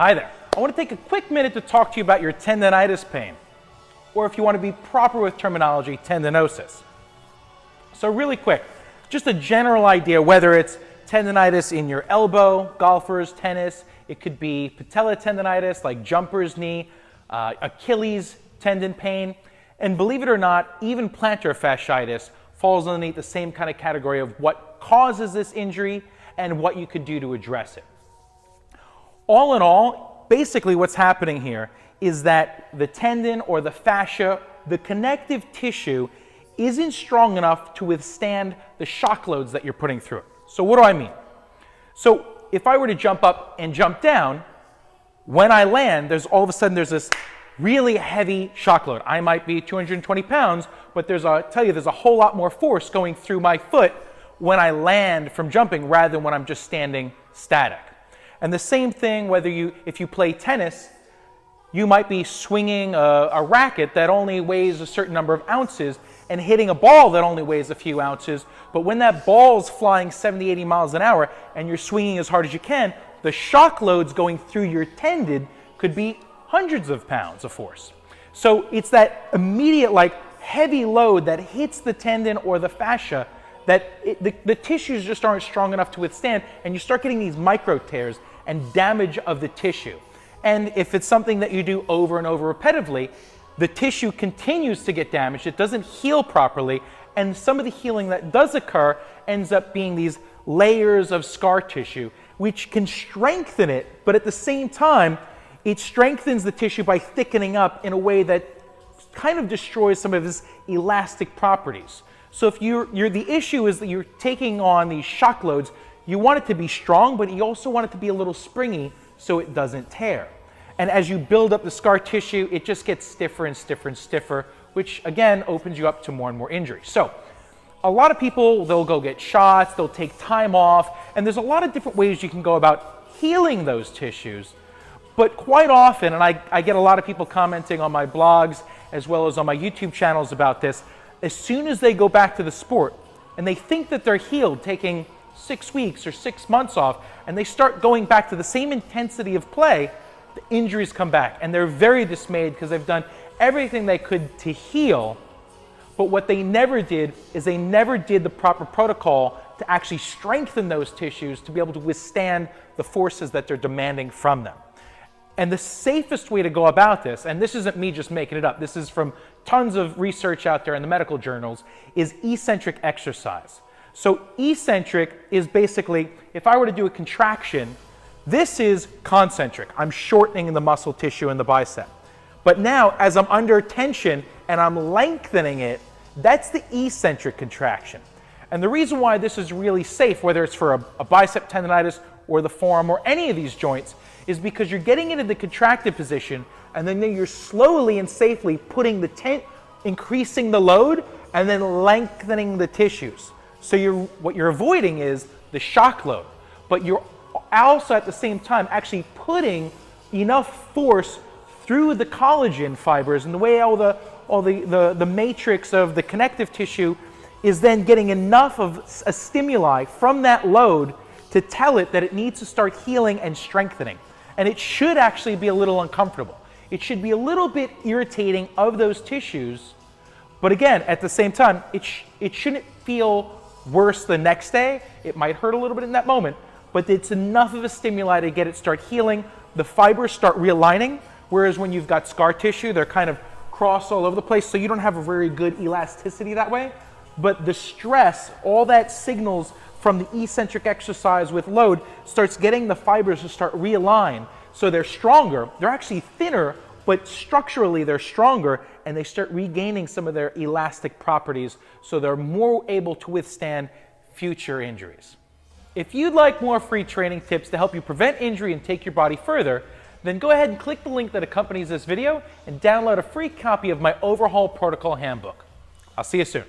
Hi there. I want to take a quick minute to talk to you about your tendonitis pain, or if you want to be proper with terminology, tendinosis. So really quick, just a general idea, whether it's tendonitis in your elbow, golfers, tennis, it could be patella tendonitis like jumper's knee, Achilles tendon pain, and believe it or not, even plantar fasciitis falls underneath the same kind of category of what causes this injury and what you could do to address it. All in all, basically what's happening here is that the tendon or the fascia, the connective tissue, isn't strong enough to withstand the shock loads that you're putting through it. So what do I mean? So if I were to jump up and jump down, when I land, all of a sudden there's this really heavy shock load. I might be 220 pounds, but there's a whole lot more force going through my foot when I land from jumping rather than when I'm just standing static. And the same thing if you play tennis, you might be swinging a racket that only weighs a certain number of ounces and hitting a ball that only weighs a few ounces. But when that ball's flying 70, 80 miles an hour and you're swinging as hard as you can, the shock loads going through your tendon could be hundreds of pounds of force. So it's that immediate heavy load that hits the tendon or the fascia that the tissues just aren't strong enough to withstand, and you start getting these micro tears and damage of the tissue. And if it's something that you do over and over repetitively, the tissue continues to get damaged, it doesn't heal properly, and some of the healing that does occur ends up being these layers of scar tissue, which can strengthen it, but at the same time, it strengthens the tissue by thickening up in a way that kind of destroys some of its elastic properties. So if the issue is that you're taking on these shock loads, you want it to be strong, but you also want it to be a little springy so it doesn't tear. And as you build up the scar tissue, it just gets stiffer and stiffer and stiffer, which again opens you up to more and more injury. So a lot of people, they'll go get shots, they'll take time off, and there's a lot of different ways you can go about healing those tissues. But quite often, and I get a lot of people commenting on my blogs as well as on my YouTube channels about this, as soon as they go back to the sport and they think that they're healed, taking 6 weeks or 6 months off, and they start going back to the same intensity of play, the injuries come back. And they're very dismayed because they've done everything they could to heal, but what they never did is they never did the proper protocol to actually strengthen those tissues to be able to withstand the forces that they're demanding from them. And the safest way to go about this, and this isn't me just making it up, this is from tons of research out there in the medical journals, is eccentric exercise. So eccentric is basically, if I were to do a contraction, this is concentric. I'm shortening the muscle tissue in the bicep. But now, as I'm under tension and I'm lengthening it, that's the eccentric contraction. And the reason why this is really safe, whether it's for a bicep tendonitis or the forearm or any of these joints, is because you're getting into the contracted position and then you're slowly and safely putting increasing the load and then lengthening the tissues. So what you're avoiding is the shock load, but you're also at the same time actually putting enough force through the collagen fibers, and the way all the matrix of the connective tissue is then getting enough of a stimuli from that load to tell it that it needs to start healing and strengthening. And it should actually be a little uncomfortable. It should be a little bit irritating of those tissues, but again, at the same time, it shouldn't feel worse the next day. It might hurt a little bit in that moment, but it's enough of a stimuli to get it start healing. The fibers start realigning, whereas when you've got scar tissue, they're kind of crossed all over the place, so you don't have a very good elasticity that way. But the stress, all that signals from the eccentric exercise with load starts getting the fibers to start realign. So they're stronger, they're actually thinner, but structurally they're stronger, and they start regaining some of their elastic properties, so they're more able to withstand future injuries. If you'd like more free training tips to help you prevent injury and take your body further, then go ahead and click the link that accompanies this video and download a free copy of my Overhaul Protocol Handbook. I'll see you soon.